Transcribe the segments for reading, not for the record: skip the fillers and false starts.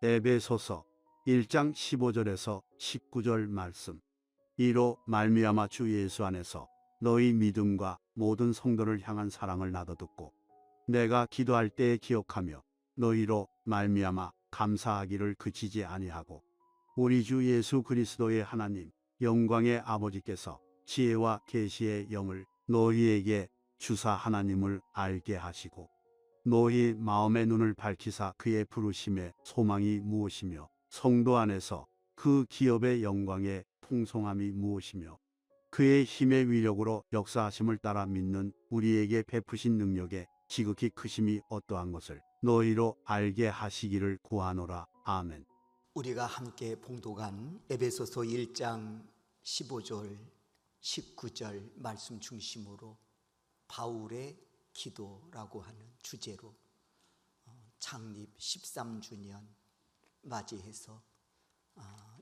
에베소서 1장 15절에서 19절 말씀. 이로 말미암아 주 예수 안에서 너희 믿음과 모든 성도를 향한 사랑을 나도 듣고 내가 기도할 때에 기억하며 너희로 말미암아 감사하기를 그치지 아니하고 우리 주 예수 그리스도의 하나님 영광의 아버지께서 지혜와 계시의 영을 너희에게 주사 하나님을 알게 하시고 너희 마음의 눈을 밝히사 그의 부르심의 소망이 무엇이며 성도 안에서 그 기업의 영광의 풍성함이 무엇이며 그의 힘의 위력으로 역사하심을 따라 믿는 우리에게 베푸신 능력의 지극히 크심이 어떠한 것을 너희로 알게 하시기를 구하노라. 아멘. 우리가 함께 봉독한 에베소서 1장 15절 19절 말씀 중심으로 바울의 기도라고 하는 주제로 창립 13주년 맞이해서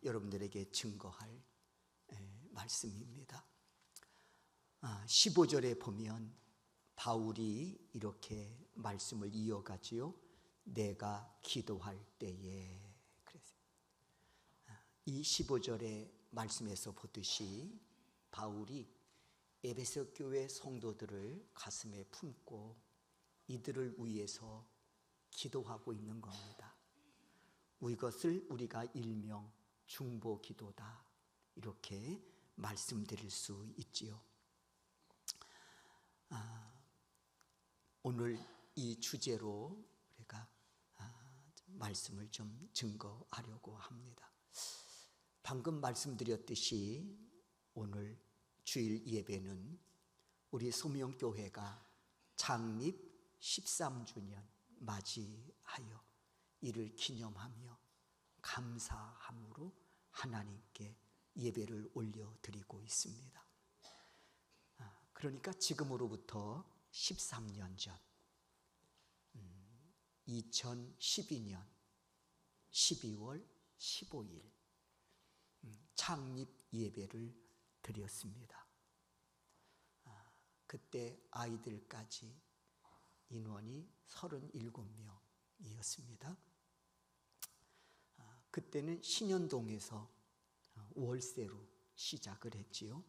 여러분들에게 증거할 말씀입니다. 15절에 보면 바울이 이렇게 말씀을 이어가지요. 내가 기도할 때에. 그래서 이 15절의 말씀에서 보듯이 바울이 에베소 교회 성도들을 가슴에 품고 이들을 위해서 기도하고 있는 겁니다. 이것을 우리가 일명 중보 기도다 이렇게 말씀드릴 수 있지요. 오늘 이 주제로 우리가 말씀을 좀 증거하려고 합니다. 방금 말씀드렸듯이 오늘 주일 예배는 우리 소명교회가 창립 13주년 맞이하여 이를 기념하며 감사함으로 하나님께 예배를 올려드리고 있습니다. 그러니까 지금으로부터 13년 전 2012년 12월 15일 창립 예배를 드렸습니다. 그때 아이들까지 인원이 37명이었습니다. 그때는 신현동에서 월세로 시작을 했지요.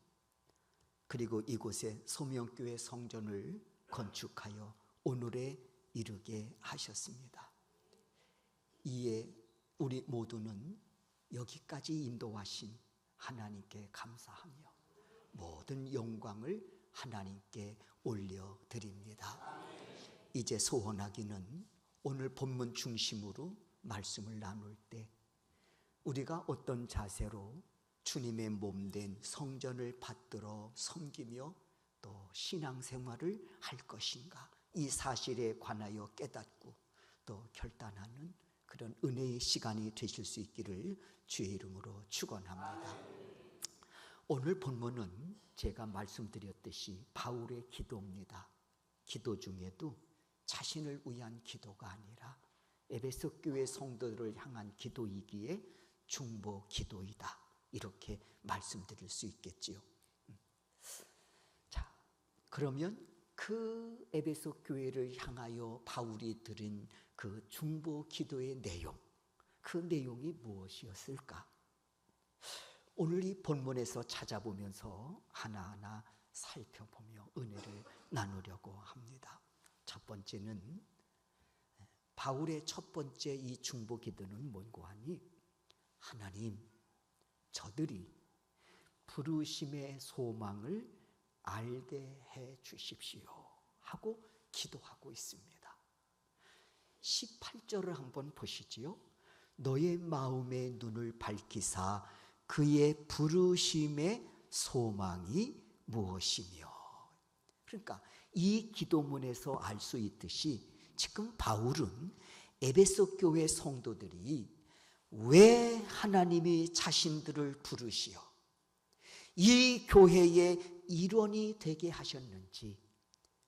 그리고 이곳에 소명교회 성전을 건축하여 오늘에 이르게 하셨습니다. 이에 우리 모두는 여기까지 인도하신 하나님께 감사하며 모든 영광을 하나님께 올려드립니다. 이제 소원하기는 오늘 본문 중심으로 말씀을 나눌 때 우리가 어떤 자세로 주님의 몸된 성전을 받들어 섬기며 또 신앙생활을 할 것인가, 이 사실에 관하여 깨닫고 또 결단하는 그런 은혜의 시간이 되실 수 있기를 주의 이름으로 축원합니다. 오늘 본문은 제가 말씀드렸듯이 바울의 기도입니다. 기도 중에도 자신을 위한 기도가 아니라 에베소 교회 성도들을 향한 기도이기에 중보 기도이다, 이렇게 말씀드릴 수 있겠지요. 자, 그러면 그 에베소 교회를 향하여 바울이 드린 그 중보 기도의 내용, 그 내용이 무엇이었을까? 오늘 이 본문에서 찾아보면서 하나하나 살펴보며 은혜를 나누려고 합니다. 첫 번째는 바울의 첫 번째 이 중보 기도는 뭔고 하니, 하나님, 저들이 부르심의 소망을 알게 해 주십시오 하고 기도하고 있습니다. 18절을 한번 보시지요. 너의 마음의 눈을 밝히사 그의 부르심의 소망이 무엇이며. 그러니까 이 기도문에서 알 수 있듯이 지금 바울은 에베소 교회 성도들이 왜 하나님이 자신들을 부르시어 이 교회의 일원이 되게 하셨는지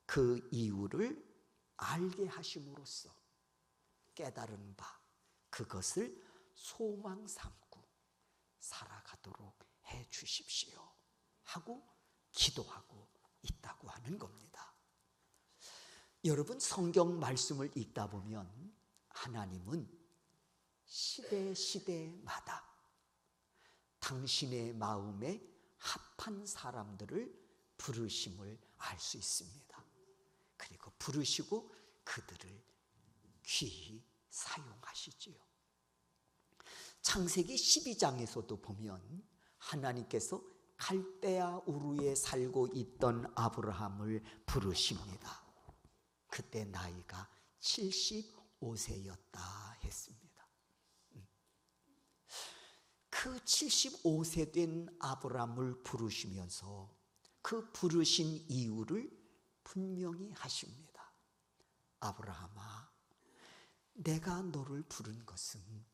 그 이유를 알게 하심으로써 깨달은 바 그것을 소망 삼고 살아가도록 해 주십시오 하고 기도하고 있다고 하는 겁니다. 여러분, 성경 말씀을 읽다 보면 하나님은 시대마다 당신의 마음에 합한 사람들을 부르심을 알 수 있습니다. 그리고 부르시고 그들을 귀히 사용하시지요. 창세기 12장에서도 보면 하나님께서 갈대아 우르에 살고 있던 아브라함을 부르십니다. 그때 나이가 75세였다 했습니다. 그 75세 된 아브라함을 부르시면서 그 부르신 이유를 분명히 하십니다. 아브라함아, 내가 너를 부른 것은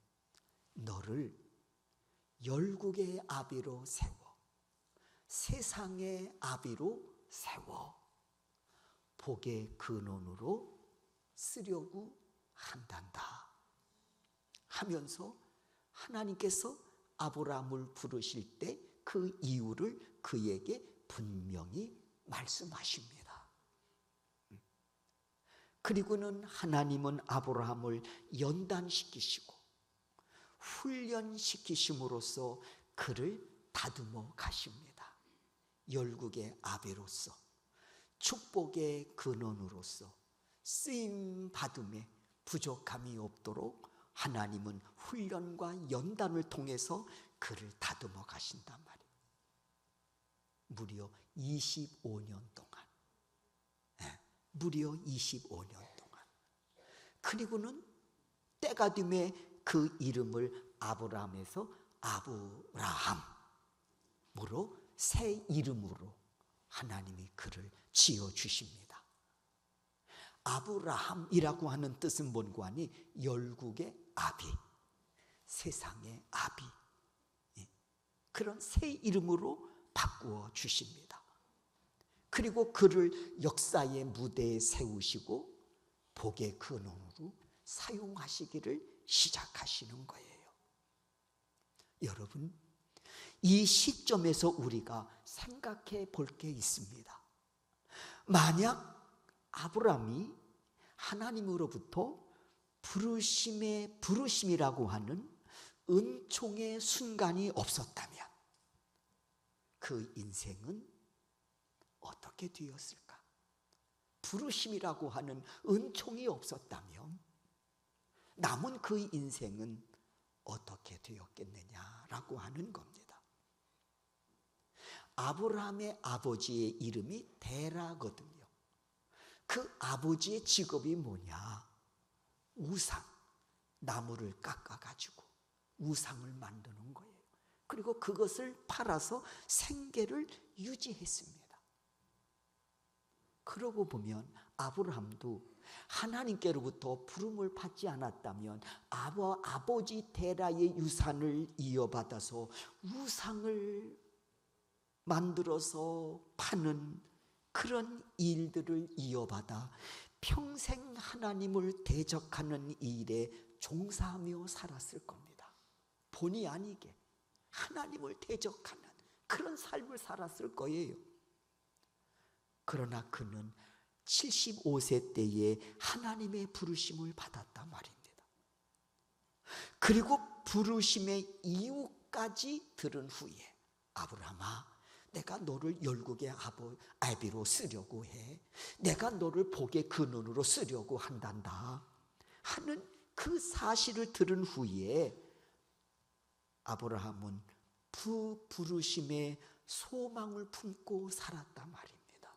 너를 열국의 아비로 세워 세상의 아비로 세워 복의 근원으로 쓰려고 한단다 하면서 하나님께서 아브라함을 부르실 때 그 이유를 그에게 분명히 말씀하십니다. 그리고는 하나님은 아브라함을 연단시키시고 훈련시키심으로써 그를 다듬어 가십니다. 열국의 아비로서 축복의 근원으로서 쓰임 받음에 부족함이 없도록 하나님은 훈련과 연단을 통해서 그를 다듬어 가신단 말이에요. 무려 25년 동안. 무려 25년 동안. 그리고는 때가 됨에 그 이름을 아브라함에서 아브라함으로 새 이름으로 하나님이 그를 지어주십니다. 아브라함이라고 하는 뜻은 뭔고 하니 열국의 아비, 세상의 아비, 그런 새 이름으로 바꾸어 주십니다. 그리고 그를 역사의 무대에 세우시고 복의 근원으로 사용하시기를 시작하시는 거예요. 여러분, 이 시점에서 우리가 생각해 볼 게 있습니다. 만약 아브라함이 하나님으로부터 부르심이라고 하는 은총의 순간이 없었다면 그 인생은 어떻게 되었을까? 부르심이라고 하는 은총이 없었다면 남은 그 인생은 어떻게 되었겠느냐라고 하는 겁니다. 아브라함의 아버지의 이름이 데라거든요. 그 아버지의 직업이 뭐냐? 우상, 나무를 깎아가지고 우상을 만드는 거예요. 그리고 그것을 팔아서 생계를 유지했습니다. 그러고 보면 아브라함도 하나님께로부터 부름을 받지 않았다면 아버지 데라의 유산을 이어받아서 우상을 만들어서 파는 그런 일들을 이어받아 평생 하나님을 대적하는 일에 종사하며 살았을 겁니다. 본의 아니게 하나님을 대적하는 그런 삶을 살았을 거예요. 그러나 그는 75세 때에 하나님의 부르심을 받았단 말입니다. 그리고 부르심의 이유까지 들은 후에 아브라함아, 내가 너를 열국의 아비로 쓰려고 해. 내가 너를 복의 근원으로 쓰려고 한단다 하는 그 사실을 들은 후에 아브라함은 부르심의 소망을 품고 살았단 말입니다.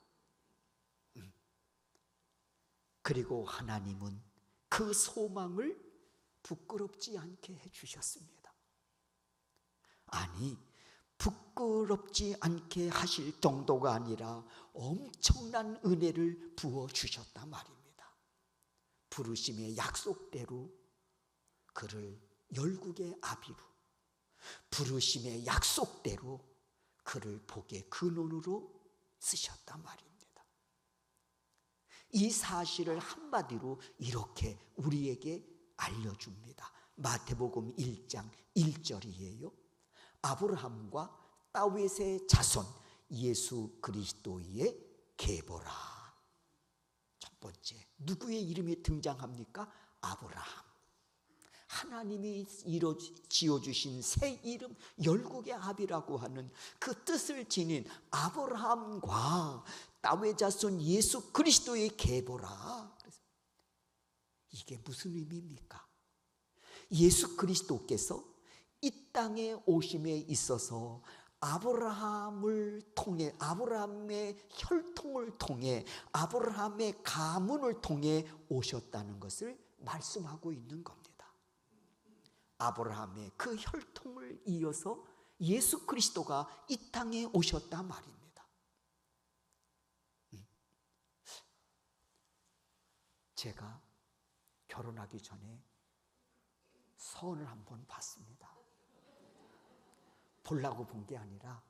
그리고 하나님은 그 소망을 부끄럽지 않게 해주셨습니다. 아니, 부끄럽지 않게 하실 정도가 아니라 엄청난 은혜를 부어주셨단 말입니다. 부르심의 약속대로 그를 열국의 아비로, 부르심의 약속대로 그를 복의 근원으로 쓰셨단 말입니다. 이 사실을 한마디로 이렇게 우리에게 알려줍니다. 마태복음 1장 1절이에요. 아브라함과 다윗의 자손 예수 그리스도의 계보라. 첫 번째, 누구의 이름이 등장합니까? 아브라함. 하나님이 지어주신 새 이름 열국의 아비라고 하는 그 뜻을 지닌 아브라함과 다윗 자손 예수 그리스도의 계보라. 이게 무슨 의미입니까? 예수 그리스도께서 이 땅에 오심에 있어서 아브라함을 통해, 아브라함의 혈통을 통해, 아브라함의 가문을 통해 오셨다는 것을 말씀하고 있는 겁니다. 아브라함의 그 혈통을 이어서 예수 그리스도가 이 땅에 오셨단 말입니다. 제가 결혼하기 전에 서원을 한번 봤습니다. 보려고 본 게 아니라,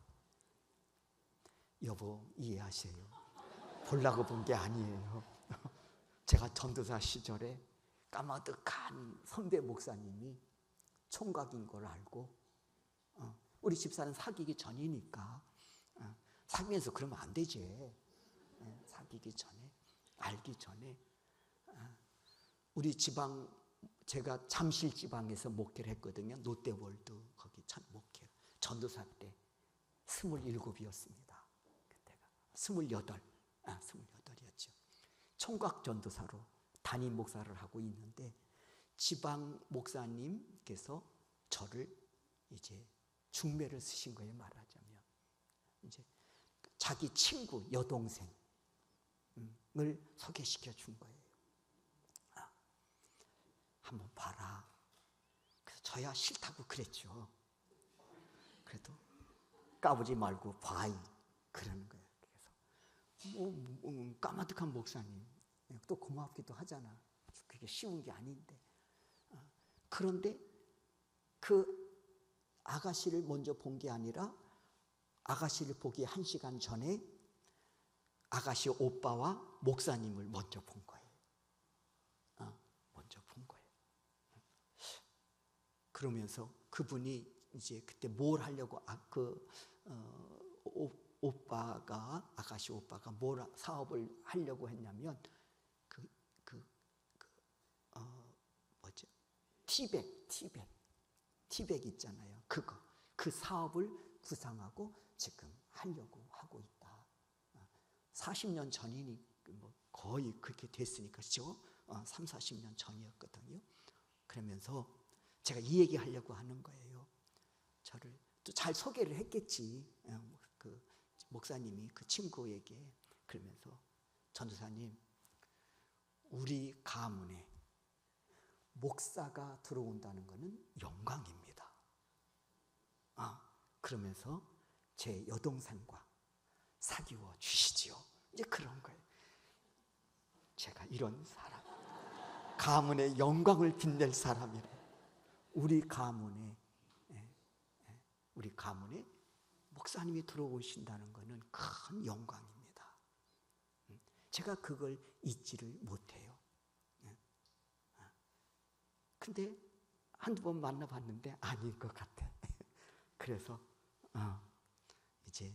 여보 이해하세요. 보려고 본 게 아니에요. 제가 전도사 시절에 까마득한 선배 목사님이 총각인 걸 알고, 우리 집사는 사귀기 전이니까, 사귀면서 그러면 안 되지. 사귀기 전에, 알기 전에, 우리 지방, 제가 잠실 지방에서 목회를 했거든요. 롯데월드 거기 목회. 전도사 때 27이었습니다. 그때가 28이었죠. 총각 전도사로 담임 목사를 하고 있는데, 지방 목사님께서 저를 이제 중매를 쓰신 거예요. 말하자면 이제 자기 친구 여동생을 소개시켜 준 거예요. 한번 봐라. 그래서 저야 싫다고 그랬죠. 그래도 까부지 말고 봐이 그러는 거예요. 그래서 까마득한 목사님, 또 고맙기도 하잖아. 그게 쉬운 게 아닌데. 그런데 그 아가씨를 먼저 본 게 아니라, 아가씨를 보기 1시간 전에 아가씨 오빠와 목사님을 먼저 본 거예요. 먼저 본 거예요. 그러면서 그분이 이제 그때 뭘 하려고, 아가씨 오빠가 뭘 사업을 하려고 했냐면, 티백 있잖아요. 그 사업을 구상하고 지금 하려고 하고 있다. 40년 전이니 거의 그렇게 됐으니까, 그렇죠? 3, 40년 전이었거든요. 그러면서 제가 이 얘기 하려고 하는 거예요. 저를 또 잘 소개를 했겠지. 그 목사님이 그 친구에게. 그러면서, 전도사님, 우리 가문에 목사가 들어온다는 것은 영광입니다. 그러면서 제 여동생과 사귀어 주시지요. 이제 그런 거예요. 제가 이런 사람, 가문의 영광을 빛낼 사람이래. 우리 가문에 목사님이 들어오신다는 것은 큰 영광입니다. 제가 그걸 잊지를 못해요. 근데 한두 번 만나봤는데 아닌 것 같아. 그래서 이제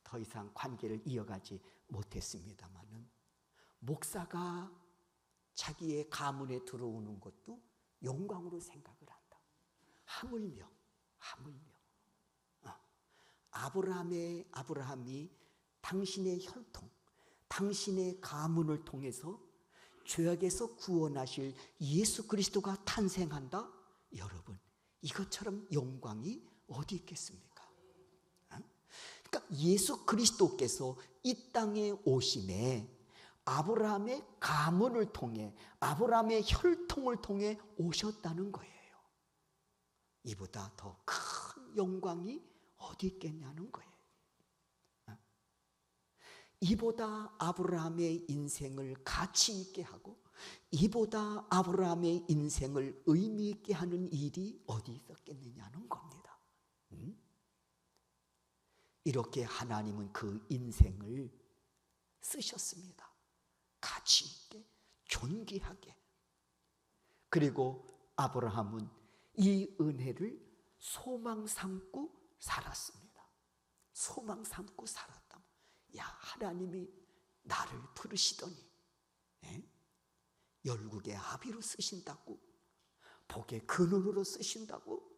더 이상 관계를 이어가지 못했습니다만은, 목사가 자기의 가문에 들어오는 것도 영광으로 생각을 한다. 하물며 아브라함이 당신의 혈통, 당신의 가문을 통해서 죄악에서 구원하실 예수 그리스도가 탄생한다? 여러분, 이것처럼 영광이 어디 있겠습니까? 그러니까 예수 그리스도께서 이 땅에 오심에 아브라함의 가문을 통해, 아브라함의 혈통을 통해 오셨다는 거예요. 이보다 더 큰 영광이 어디 있겠냐는 거예요. 이보다 아브라함의 인생을 가치 있게 하고, 이보다 아브라함의 인생을 의미 있게 하는 일이 어디 있었겠느냐는 겁니다. 이렇게 하나님은 그 인생을 쓰셨습니다. 가치 있게, 존귀하게. 그리고 아브라함은 이 은혜를 소망 삼고 살았습니다. 소망 삼고 살았다. 야, 하나님이 나를 부르시더니 열국의 아비로 쓰신다고, 복의 근원으로 쓰신다고.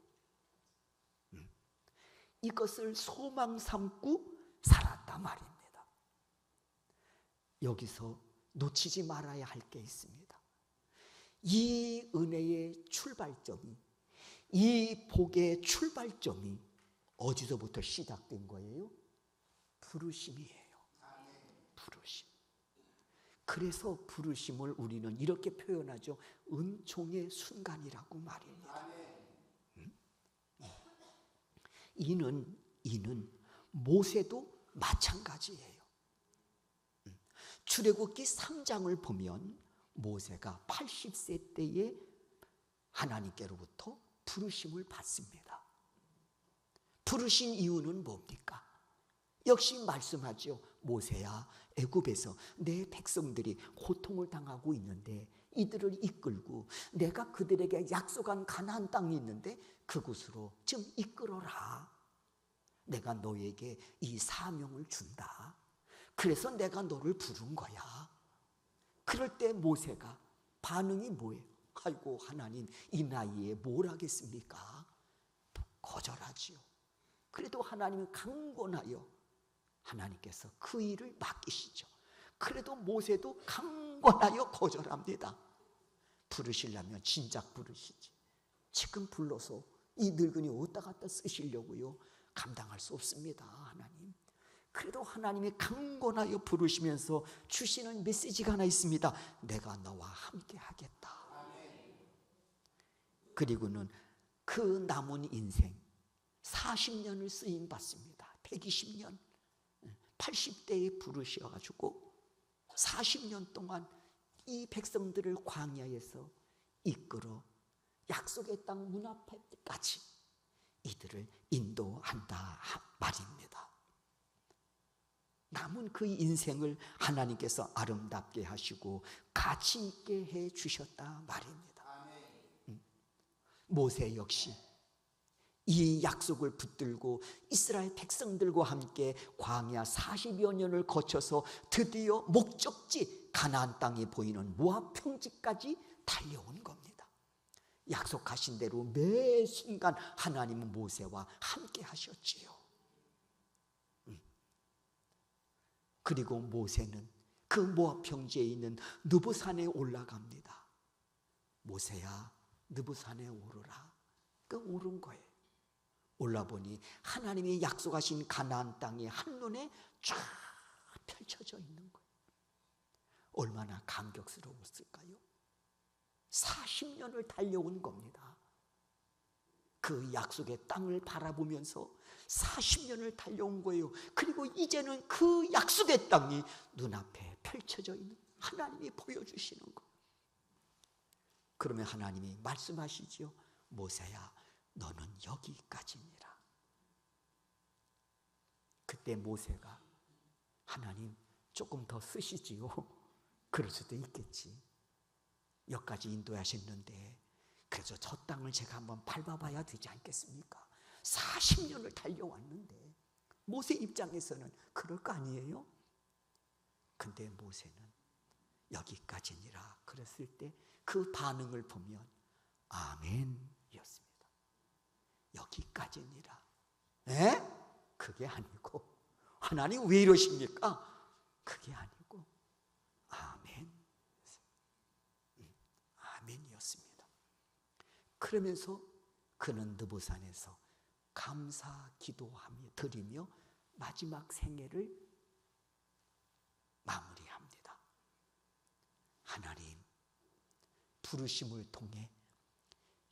이것을 소망 삼고 살았단 말입니다. 여기서 놓치지 말아야 할 게 있습니다. 이 은혜의 출발점이, 이 복의 출발점이 어디서부터 시작된 거예요? 부르심이에요. 부르심. 그래서 부르심을 우리는 이렇게 표현하죠. 은총의 순간이라고 말입니다. 이는 모세도 마찬가지예요. 출애굽기 3장을 보면 모세가 80세 때에 하나님께로부터 부르심을 받습니다. 부르신 이유는 뭡니까? 역시 말씀하죠. 모세야, 애굽에서 내 백성들이 고통을 당하고 있는데 이들을 이끌고 내가 그들에게 약속한 가나안 땅이 있는데 그곳으로 좀 이끌어라. 내가 너에게 이 사명을 준다. 그래서 내가 너를 부른 거야. 그럴 때 모세가 반응이 뭐예요? 아이고 하나님, 이 나이에 뭘 하겠습니까? 거절하지요. 그래도 하나님은 강권하여 하나님께서 그 일을 맡기시죠. 그래도 모세도 강권하여 거절합니다. 부르시려면 진작 부르시지. 지금 불러서 이 늙은이 어디다 갖다 쓰시려고요? 감당할 수 없습니다, 하나님. 그래도 하나님이 강권하여 부르시면서 주시는 메시지가 하나 있습니다. 내가 너와 함께 하겠다. 그리고는 그 남은 인생 40년을 쓰임 받습니다. 120년 80대에 부르셔가지고 40년 동안 이 백성들을 광야에서 이끌어 약속의 땅 문 앞에까지 이들을 인도한다 말입니다. 남은 그 인생을 하나님께서 아름답게 하시고 가치 있게 해 주셨다 말입니다. 모세 역시 이 약속을 붙들고 이스라엘 백성들과 함께 광야 40여 년을 거쳐서 드디어 목적지 가나안 땅이 보이는 모압 평지까지 달려온 겁니다. 약속하신 대로 매 순간 하나님은 모세와 함께 하셨지요. 그리고 모세는 그 모압 평지에 있는 느보산에 올라갑니다. 모세야, 느보산에 오르라. 그 오른 거예요. 올라보니 하나님이 약속하신 가나안 땅이 한눈에 쫙 펼쳐져 있는 거예요. 얼마나 감격스러웠을까요? 40년을 달려온 겁니다. 그 약속의 땅을 바라보면서 40년을 달려온 거예요. 그리고 이제는 그 약속의 땅이 눈앞에 펼쳐져 있는, 하나님이 보여주시는 거예요. 그러면 하나님이 말씀하시지요. 모세야, 너는 여기까지니라. 그때 모세가 하나님 조금 더 쓰시지요. 그럴 수도 있겠지. 여기까지 인도하셨는데 그래서 저 땅을 제가 한번 밟아봐야 되지 않겠습니까? 40년을 달려왔는데 모세 입장에서는 그럴 거 아니에요? 근데 모세는 여기까지니라 그랬을 때 그 반응을 보면 아멘이었습니다. 여기까지니라. 에? 그게 아니고 하나님 왜 이러십니까? 그게 아니고 아멘이었습니다. 그러면서 그는 느보산에서 감사 기도하며 드리며 마지막 생애를 마무리합니다. 하나님, 부르심을 통해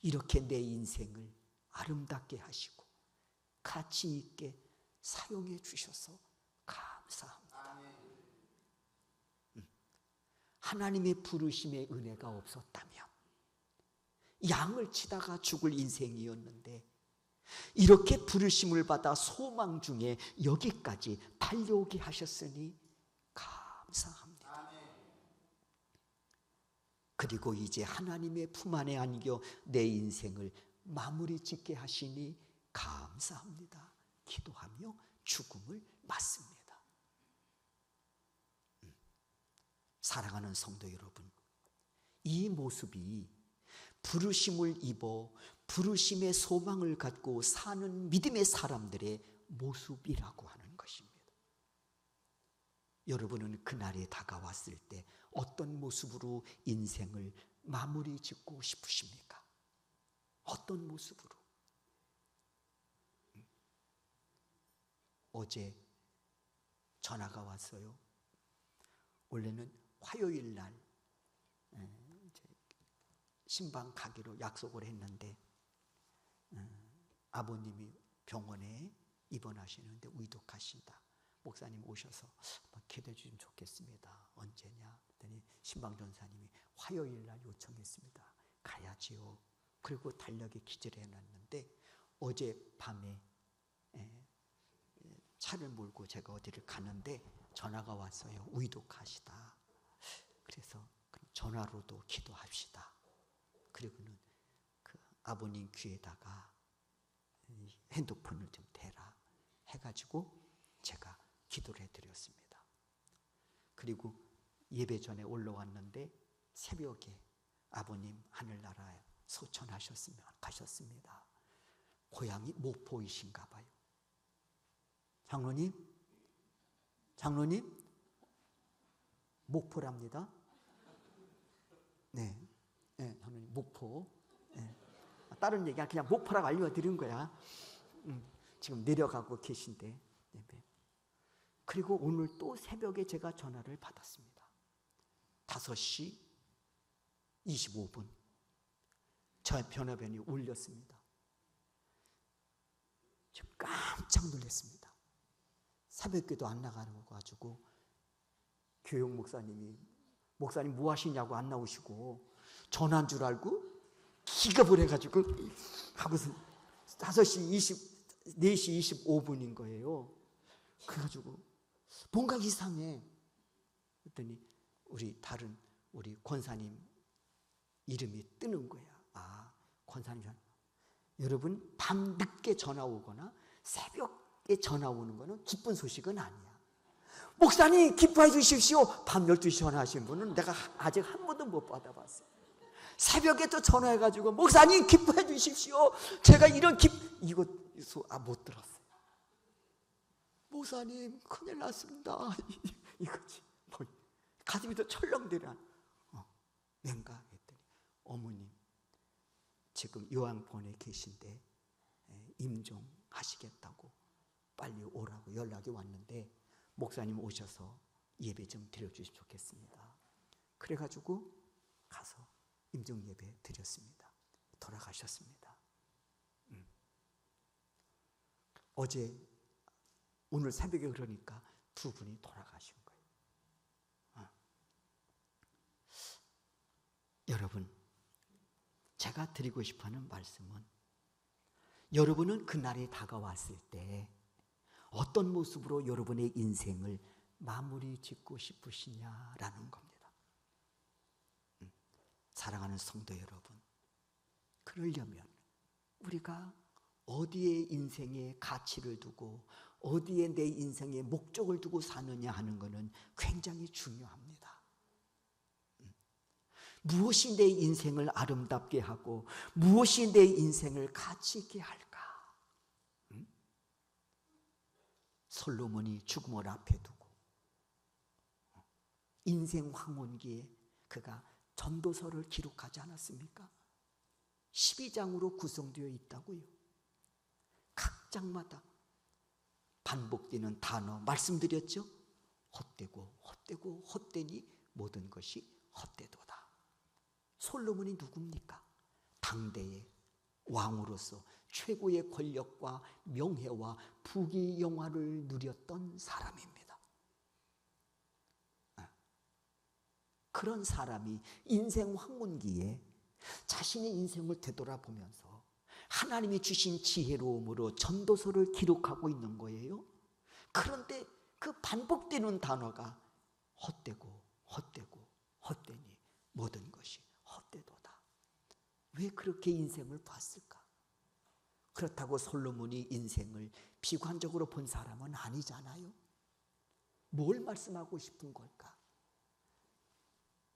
이렇게 내 인생을 아름답게 하시고 가치 있게 사용해 주셔서 감사합니다. 하나님의 부르심의 은혜가 없었다면 양을 치다가 죽을 인생이었는데 이렇게 부르심을 받아 소망 중에 여기까지 달려오게 하셨으니 감사합니다. 그리고 이제 하나님의 품 안에 안겨 내 인생을 마무리 짓게 하시니 감사합니다. 기도하며 죽음을 맞습니다. 사랑하는 성도 여러분, 이 모습이 부르심을 입어 부르심의 소망을 갖고 사는 믿음의 사람들의 모습이라고 하는 것입니다. 여러분은 그날이 다가왔을 때 어떤 모습으로 인생을 마무리 짓고 싶으십니까? 어떤 모습으로? 어제 전화가 왔어요. 원래는 화요일 날 신방 가기로 약속을 했는데 아버님이 병원에 입원하시는데 위독하신다. 목사님 오셔서 기도해 주시면 좋겠습니다. 언제냐? 그랬더니 신방 전사님이 화요일 날 요청했습니다. 가야지요. 그리고 달력에 기재를 해놨는데 어제 밤에 차를 몰고 제가 어디를 가는데 전화가 왔어요. 위독하시다. 그래서 전화로도 기도합시다. 그리고는 그 아버님 귀에다가 핸드폰을 좀 대라 해가지고 제가 기도를 해드렸습니다. 그리고 예배 전에 올라왔는데 새벽에 아버님 하늘나라에 가셨습니다. 고향이 목포이신가 봐요. 장로님 목포랍니다. 네, 장로님 목포. 네. 다른 얘기야 그냥 목포라고 알려드린 거야. 지금 내려가고 계신데. 그리고 오늘 또 새벽에 제가 전화를 받았습니다. 5시 25분 저 변화변이 울렸습니다. 저 깜짝 놀랐습니다. 새벽기도 안 나가는 거 가지고 교육 목사님 뭐 하시냐고 안 나오시고 전화한 줄 알고 기가 보내가지고 하고서 4시 25분인 거예요. 그래가지고 뭔가 이상해. 그랬더니 우리 권사님 이름이 뜨는 거야. 아, 권사님. 여러분 밤 늦게 전화 오거나 새벽에 전화 오는 거는 기쁜 소식은 아니야. 목사님 기뻐해 주십시오. 밤 12시 전화하신 분은 내가 아직 한 번도 못 받아봤어요. 새벽에 또 전화해가지고 목사님 기뻐해 주십시오. 제가 이런 이거 못 들었어요. 목사님 큰일 났습니다. 이거지. 가슴이 더 철렁대라. 왠가 했더니 어머님 지금 요양원에 계신데 임종하시겠다고 빨리 오라고 연락이 왔는데 목사님 오셔서 예배 좀 드려주시면 좋겠습니다. 그래가지고 가서 임종 예배 드렸습니다. 돌아가셨습니다. 오늘 새벽에 그러니까 두 분이 돌아가신 거예요. 여러분, 제가 드리고 싶어하는 말씀은 여러분은 그날이 다가왔을 때 어떤 모습으로 여러분의 인생을 마무리 짓고 싶으시냐라는 겁니다. 사랑하는 성도 여러분, 그러려면 우리가 어디에 인생의 가치를 두고 어디에 내 인생의 목적을 두고 사느냐 하는 것은 굉장히 중요합니다. 무엇이 내 인생을 아름답게 하고 무엇이 내 인생을 가치 있게 할까? 솔로몬이 죽음을 앞에 두고 인생 황혼기에 그가 전도서를 기록하지 않았습니까? 12장으로 구성되어 있다고요. 각 장마다 반복되는 단어 말씀드렸죠? 헛되고 헛되고 헛되니 모든 것이 헛되도다. 솔로몬이 누굽니까? 당대의 왕으로서 최고의 권력과 명예와 부귀영화를 누렸던 사람입니다. 그런 사람이 인생 황혼기에 자신의 인생을 되돌아보면서 하나님이 주신 지혜로움으로 전도서를 기록하고 있는 거예요. 그런데 그 반복되는 단어가 헛되고 헛되고 헛되니 모든 것이 헛되도다. 왜 그렇게 인생을 봤을까? 그렇다고 솔로몬이 인생을 비관적으로 본 사람은 아니잖아요. 뭘 말씀하고 싶은 걸까?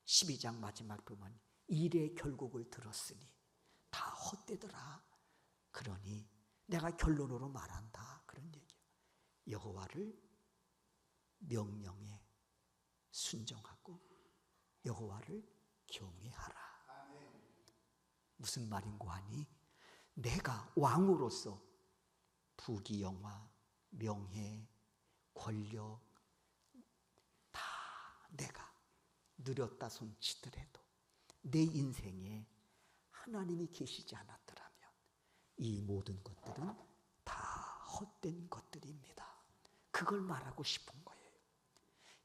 12장 마지막 부분 일의 결국을 들었으니 헛되더라. 그러니 내가 결론으로 말한다. 그런 얘기예요. 여호와를 명령에 순종하고 여호와를 경외하라. 무슨 말인고 하니 내가 왕으로서 부귀영화, 명예, 권력 다 내가 누렸다 손치더라도 내 인생에 하나님이 계시지 않았더라면 이 모든 것들은 다 헛된 것들입니다. 그걸 말하고 싶은 거예요.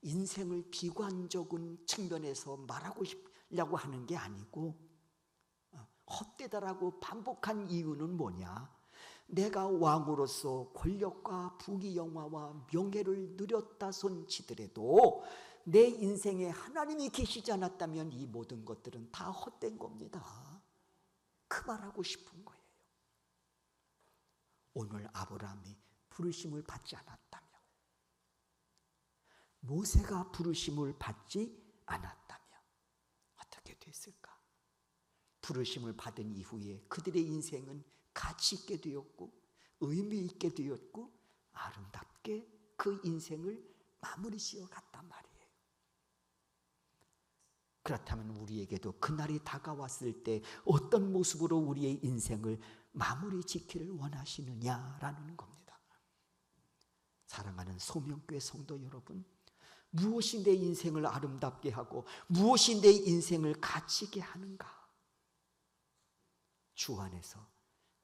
인생을 비관적인 측면에서 말하고 싶려고 하는 게 아니고 헛되다라고 반복한 이유는 뭐냐? 내가 왕으로서 권력과 부귀영화와 명예를 누렸다 손치더라도 내 인생에 하나님이 계시지 않았다면 이 모든 것들은 다 헛된 겁니다. 그 말하고 싶은 거예요. 오늘 아브라함이 부르심을 받지 않았다면, 모세가 부르심을 받지 않았다면 어떻게 됐을까? 부르심을 받은 이후에 그들의 인생은 가치 있게 되었고 의미 있게 되었고 아름답게 그 인생을 마무리 지어 갔단 말이에요. 그렇다면 우리에게도 그날이 다가왔을 때 어떤 모습으로 우리의 인생을 마무리 짓기를 원하시느냐라는 겁니다. 사랑하는 소명교회 성도 여러분, 무엇이 내 인생을 아름답게 하고 무엇이 내 인생을 가치 있게 하는가? 주 안에서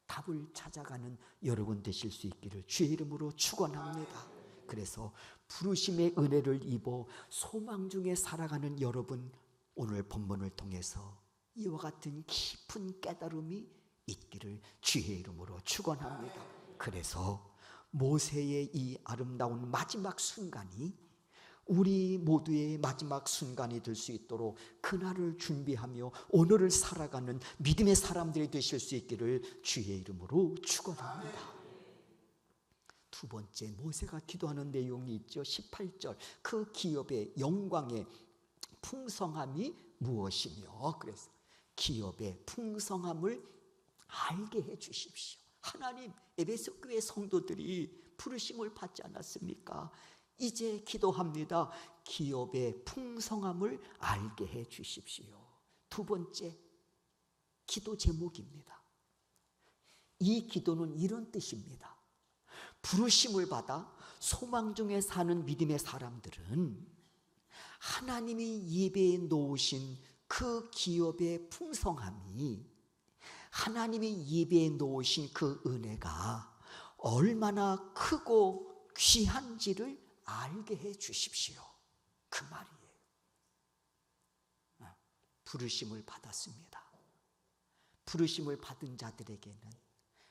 답을 찾아가는 여러분 되실 수 있기를 주의 이름으로 축원합니다. 그래서 부르심의 은혜를 입어 소망 중에 살아가는 여러분, 오늘 본문을 통해서 이와 같은 깊은 깨달음이 있기를 주의 이름으로 축원합니다. 그래서 모세의 이 아름다운 마지막 순간이 우리 모두의 마지막 순간이 될 수 있도록 그날을 준비하며 오늘을 살아가는 믿음의 사람들이 되실 수 있기를 주의 이름으로 축원합니다. 두 번째, 모세가 기도하는 내용이 있죠. 18절, 그 기업의 영광의 풍성함이 무엇이며, 그래서 기업의 풍성함을 알게 해 주십시오. 하나님, 에베소 교회 성도들이 부르심을 받지 않았습니까? 이제 기도합니다. 기업의 풍성함을 알게 해 주십시오. 두 번째 기도 제목입니다. 이 기도는 이런 뜻입니다. 부르심을 받아 소망 중에 사는 믿음의 사람들은 하나님이 예배해 놓으신 그 기업의 풍성함이, 하나님이 예배해 놓으신 그 은혜가 얼마나 크고 귀한지를 알게 해 주십시오. 그 말이에요. 부르심을 받았습니다. 부르심을 받은 자들에게는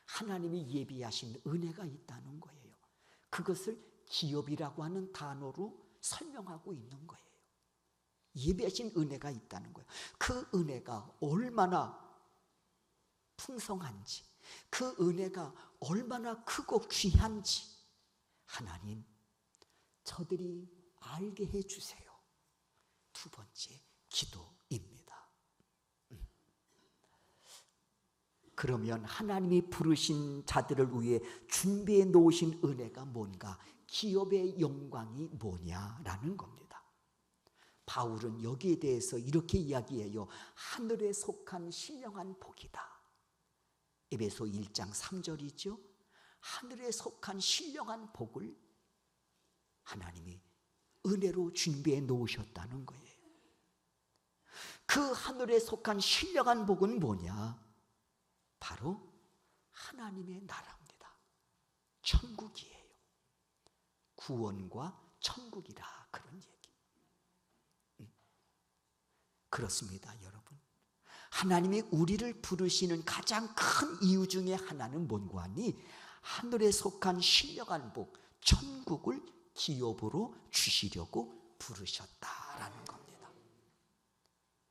하나님이 예비하신 은혜가 있다는 거예요. 그것을 기업이라고 하는 단어로 설명하고 있는 거예요. 예비하신 은혜가 있다는 거예요. 그 은혜가 얼마나 풍성한지, 그 은혜가 얼마나 크고 귀한지 하나님, 저들이 알게 해주세요. 두 번째 기도입니다. 그러면 하나님이 부르신 자들을 위해 준비해 놓으신 은혜가 뭔가, 기업의 영광이 뭐냐라는 겁니다. 바울은 여기에 대해서 이렇게 이야기해요. 하늘에 속한 신령한 복이다. 에베소 1장 3절이죠. 하늘에 속한 신령한 복을 하나님이 은혜로 준비해 놓으셨다는 거예요. 그 하늘에 속한 신령한 복은 뭐냐? 바로 하나님의 나라입니다. 천국이에요. 구원과 천국이라, 그런 얘기. 그렇습니다, 여러분. 하나님이 우리를 부르시는 가장 큰 이유 중에 하나는 뭔고 하니, 하늘에 속한 신령한 복, 천국을 기업으로 주시려고 부르셨다라는 겁니다.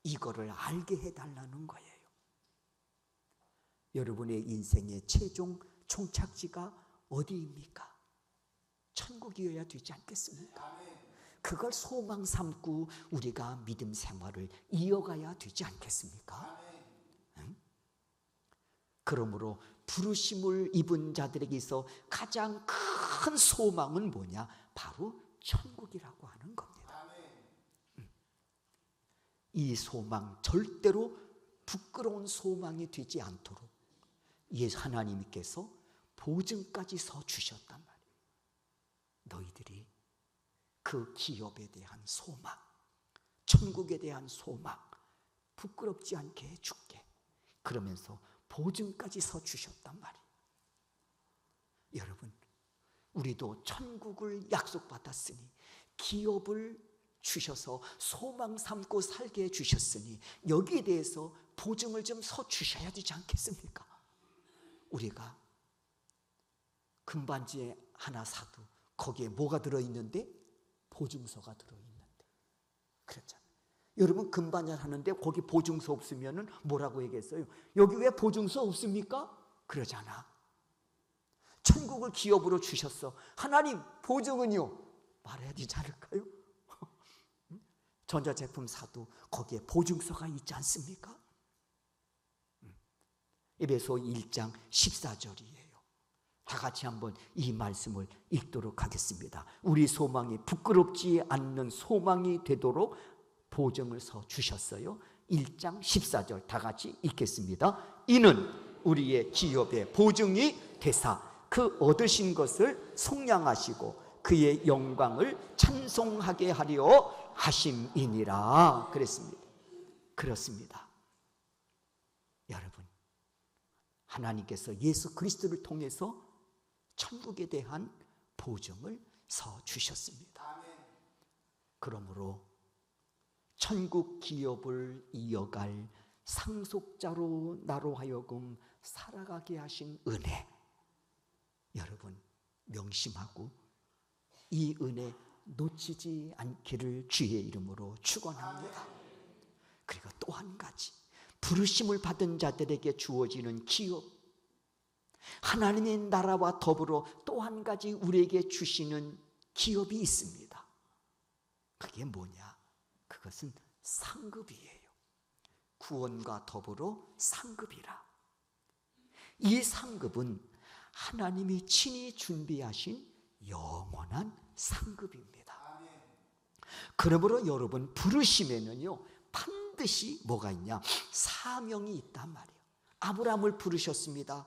이거를 알게 해달라는 거예요. 여러분의 인생의 최종 종착지가 어디입니까? 천국이어야 되지 않겠습니까? 그걸 소망 삼고 우리가 믿음 생활을 이어가야 되지 않겠습니까? 응? 그러므로 부르심을 입은 자들에게서 가장 큰 소망은 뭐냐? 바로 천국이라고 하는 겁니다. 이 소망 절대로 부끄러운 소망이 되지 않도록 예수 하나님께서 보증까지 서 주셨단 말이에요. 너희들이 그 기업에 대한 소망, 천국에 대한 소망 부끄럽지 않게 해줄게. 그러면서 보증까지 서 주셨단 말이에요. 여러분, 우리도 천국을 약속받았으니 기업을 주셔서 소망 삼고 살게 해주셨으니 여기에 대해서 보증을 좀 서 주셔야 되지 않겠습니까? 우리가 금반지 하나 사도 거기에 뭐가 들어있는데? 보증서가 들어있는데. 그렇잖아요. 여러분 금반지 하는데 거기 보증서 없으면 뭐라고 얘기했어요? 여기 왜 보증서 없습니까? 그러잖아. 천국을 기업으로 주셨어. 하나님 보증은요? 말해야 되지 않을까요? 전자제품 사도 거기에 보증서가 있지 않습니까? 에베소 1장 14절이에요. 다 같이 한번 이 말씀을 읽도록 하겠습니다. 우리 소망이 부끄럽지 않는 소망이 되도록 보증을 서 주셨어요. 1장 14절 다 같이 읽겠습니다. 이는 우리의 기업의 보증이 되사 그 얻으신 것을 속량하시고 그의 영광을 찬송하게 하려 하심이니라 그랬습니다. 그렇습니다. 여러분, 하나님께서 예수 그리스도를 통해서 천국에 대한 보증을 서 주셨습니다. 그러므로 천국 기업을 이어갈 상속자로 나로 하여금 살아가게 하신 은혜, 여러분 명심하고 이 은혜 놓치지 않기를 주의 이름으로 축원합니다. 그리고 또 한 가지, 부르심을 받은 자들에게 주어지는 기업, 하나님의 나라와 더불어 또 한 가지 우리에게 주시는 기업이 있습니다. 그게 뭐냐? 그것은 상급이에요. 구원과 더불어 상급이라. 이 상급은 하나님이 친히 준비하신 영원한 상급입니다. 그러므로 여러분 부르심에는요 반드시 뭐가 있냐? 사명이 있단 말이에요. 아브라함을 부르셨습니다.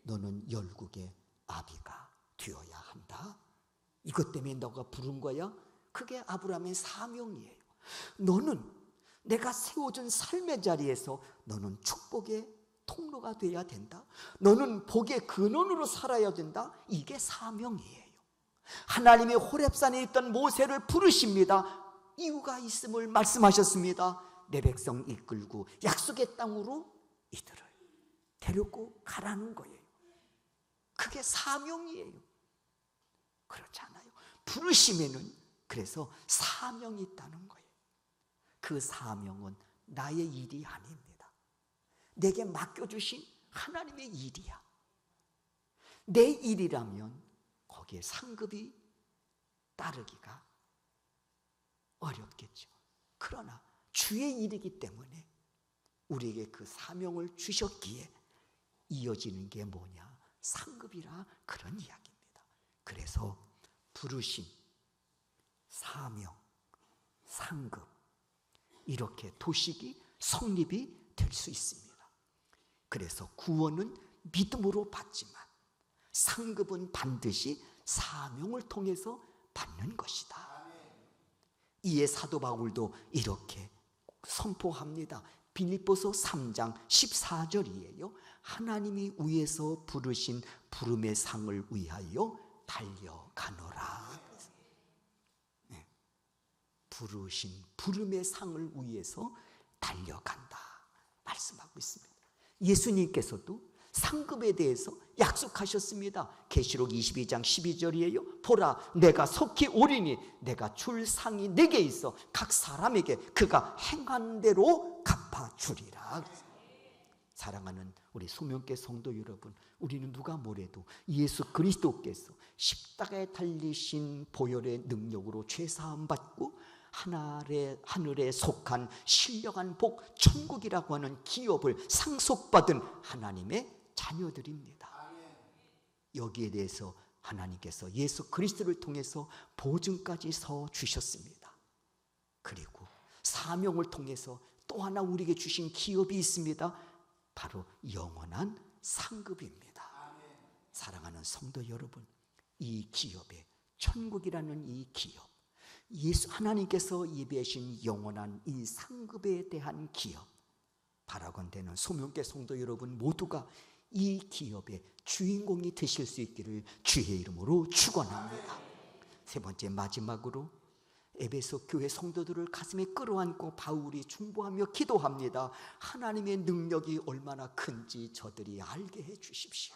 너는 열국의 아비가 되어야 한다. 이것 때문에 너가 부른 거야? 그게 아브라함의 사명이에요. 너는 내가 세워준 삶의 자리에서 너는 축복의 통로가 되어야 된다. 너는 복의 근원으로 살아야 된다. 이게 사명이에요. 하나님의 호렙산에 있던 모세를 부르십니다. 이유가 있음을 말씀하셨습니다. 내 백성 이끌고 약속의 땅으로 이들을 데리고 가라는 거예요. 그게 사명이에요. 그렇지 않아요? 부르심에는 그래서 사명이 있다는 거예요. 그 사명은 나의 일이 아닙니다. 내게 맡겨주신 하나님의 일이야. 내 일이라면 거기에 상급이 따르기가 어렵겠죠. 그러나 주의 일이기 때문에 우리에게 그 사명을 주셨기에 이어지는 게 뭐냐? 상급이라 그런 이야기입니다. 그래서 부르심, 사명, 상급 이렇게 도식이 성립이 될 수 있습니다. 그래서 구원은 믿음으로 받지만 상급은 반드시 사명을 통해서 받는 것이다. 이에 사도 바울도 이렇게 선포합니다. 빌립보서 3장 14절이에요. 하나님이 위에서 부르신 부름의 상을 위하여 달려가노라. 네. 부르신 부름의 상을 위해서 달려간다 말씀하고 있습니다. 예수님께서도 상급에 대해서 약속하셨습니다. 계시록 22장 12절이에요. 보라, 내가 속히 오리니 내가 줄 상이 내게 있어 각 사람에게 그가 행한 대로 갚아주리라. 사랑하는 우리 소명계 성도 여러분, 우리는 누가 뭐래도 예수 그리스도께서 십자가에 달리신 보혈의 능력으로 죄사함 받고 하늘에 속한 신령한 복 천국이라고 하는 기업을 상속받은 하나님의 자녀들입니다. 여기에 대해서 하나님께서 예수 그리스도를 통해서 보증까지 서 주셨습니다. 그리고 사명을 통해서 또 하나 우리에게 주신 기업이 있습니다. 바로 영원한 상급입니다. 사랑하는 성도 여러분, 이 기업에 천국이라는 이 기업, 예수 하나님께서 예비하신 영원한 이 상급에 대한 기업, 바라건대는 소명계 성도 여러분 모두가 이 기업의 주인공이 되실 수 있기를 주의 이름으로 축원합니다. 세 번째, 마지막으로 에베소 교회 성도들을 가슴에 끌어안고 바울이 중보하며 기도합니다. 하나님의 능력이 얼마나 큰지 저들이 알게 해 주십시오.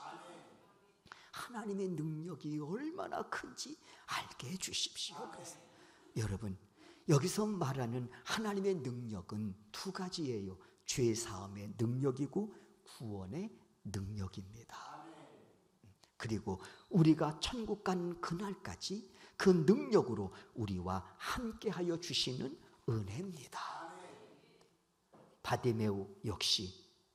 하나님의 능력이 얼마나 큰지 알게 해 주십시오. 그래서 여러분, 여기서 말하는 하나님의 능력은 두 가지예요. 죄 사함의 능력이고 구원의 능력입니다. 그리고 우리가 천국 가는 그날까지 그 능력으로 우리와 함께하여 주시는 은혜입니다. 바디메오 역시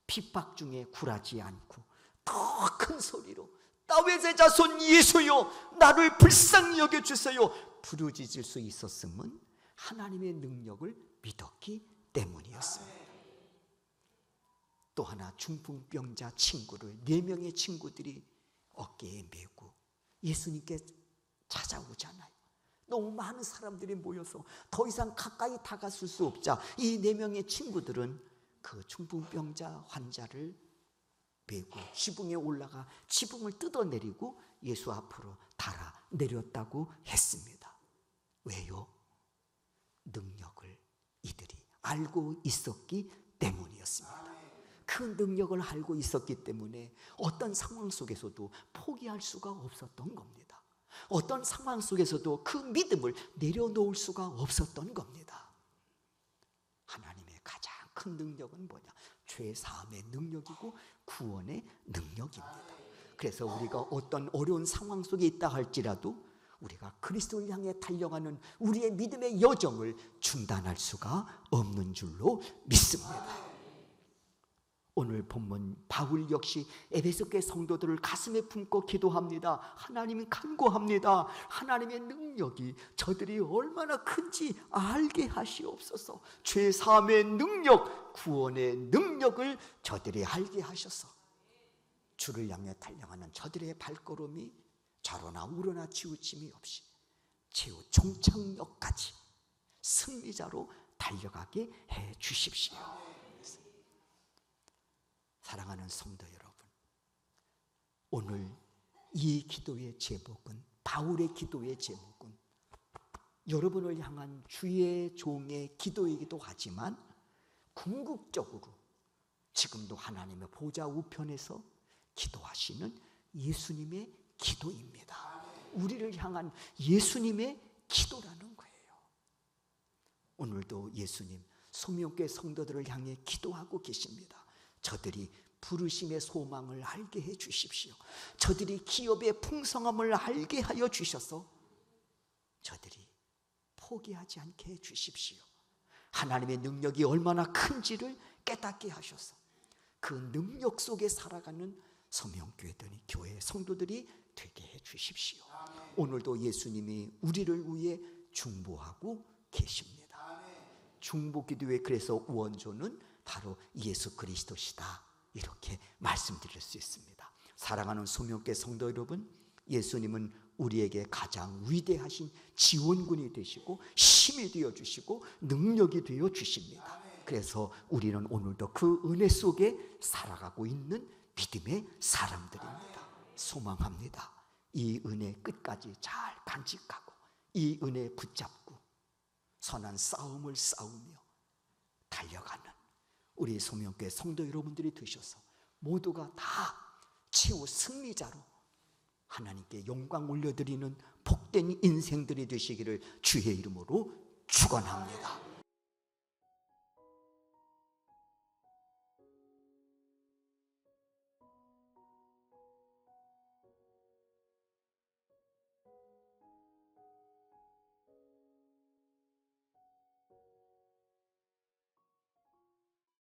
핍박 중에 굴하지 않고 더 큰 소리로 다윗의 자손 예수여 나를 불쌍히 여겨주세요 부르짖을 수 있었음은 하나님의 능력을 믿었기 때문이었습니다. 또 하나 중풍병자 친구를 4명의 친구들이 어깨에 메고 예수님께 찾아오잖아요. 너무 많은 사람들이 모여서 더 이상 가까이 다가설 수 없자 이 4명의 친구들은 그 중풍병자 환자를 메고 지붕에 올라가 지붕을 뜯어내리고 예수 앞으로 달아 내렸다고 했습니다. 왜요? 능력을 이들이 알고 있었기 때문이었습니다. 그 능력을 알고 있었기 때문에 어떤 상황 속에서도 포기할 수가 없었던 겁니다. 어떤 상황 속에서도 그 믿음을 내려놓을 수가 없었던 겁니다. 하나님의 가장 큰 능력은 뭐냐? 죄 사함의 능력이고 구원의 능력입니다. 그래서 우리가 어떤 어려운 상황 속에 있다 할지라도 우리가 그리스도를 향해 달려가는 우리의 믿음의 여정을 중단할 수가 없는 줄로 믿습니다. 오늘 본문 바울 역시 에베소 교회 성도들을 가슴에 품고 기도합니다. 하나님 간구합니다. 하나님의 능력이 저들이 얼마나 큰지 알게 하시옵소서. 죄 사함의 능력, 구원의 능력을 저들이 알게 하셔서 주를 향해 달려가는 저들의 발걸음이 좌로나 우로나 치우침이 없이 최후 종착역까지 승리자로 달려가게 해 주십시오. 사랑하는 성도 여러분, 오늘 이 기도의 제목은, 바울의 기도의 제목은 여러분을 향한 주의 종의 기도이기도 하지만 궁극적으로 지금도 하나님의 보좌 우편에서 기도하시는 예수님의 기도입니다. 우리를 향한 예수님의 기도라는 거예요. 오늘도 예수님 소명교회 성도들을 향해 기도하고 계십니다. 저들이 부르심의 소망을 알게 해 주십시오. 저들이 기업의 풍성함을 알게 하여 주셔서 저들이 포기하지 않게 해 주십시오. 하나님의 능력이 얼마나 큰지를 깨닫게 하셔서 그 능력 속에 살아가는 소명교회들이, 교회 성도들이 되게 해 주십시오. 오늘도 예수님이 우리를 위해 중보하고 계십니다. 중보기도의 그래서 원조는 바로 예수 그리스도시다, 이렇게 말씀드릴 수 있습니다. 사랑하는 소명교회 성도 여러분, 예수님은 우리에게 가장 위대하신 지원군이 되시고 힘이 되어주시고 능력이 되어주십니다. 그래서 우리는 오늘도 그 은혜 속에 살아가고 있는 믿음의 사람들입니다. 소망합니다. 이 은혜 끝까지 잘 간직하고 이 은혜 붙잡고 선한 싸움을 싸우며 달려가는 우리 소명교회 성도 여러분들이 되셔서 모두가 다 최후 승리자로 하나님께 영광 올려드리는 복된 인생들이 되시기를 주의 이름으로 축원합니다.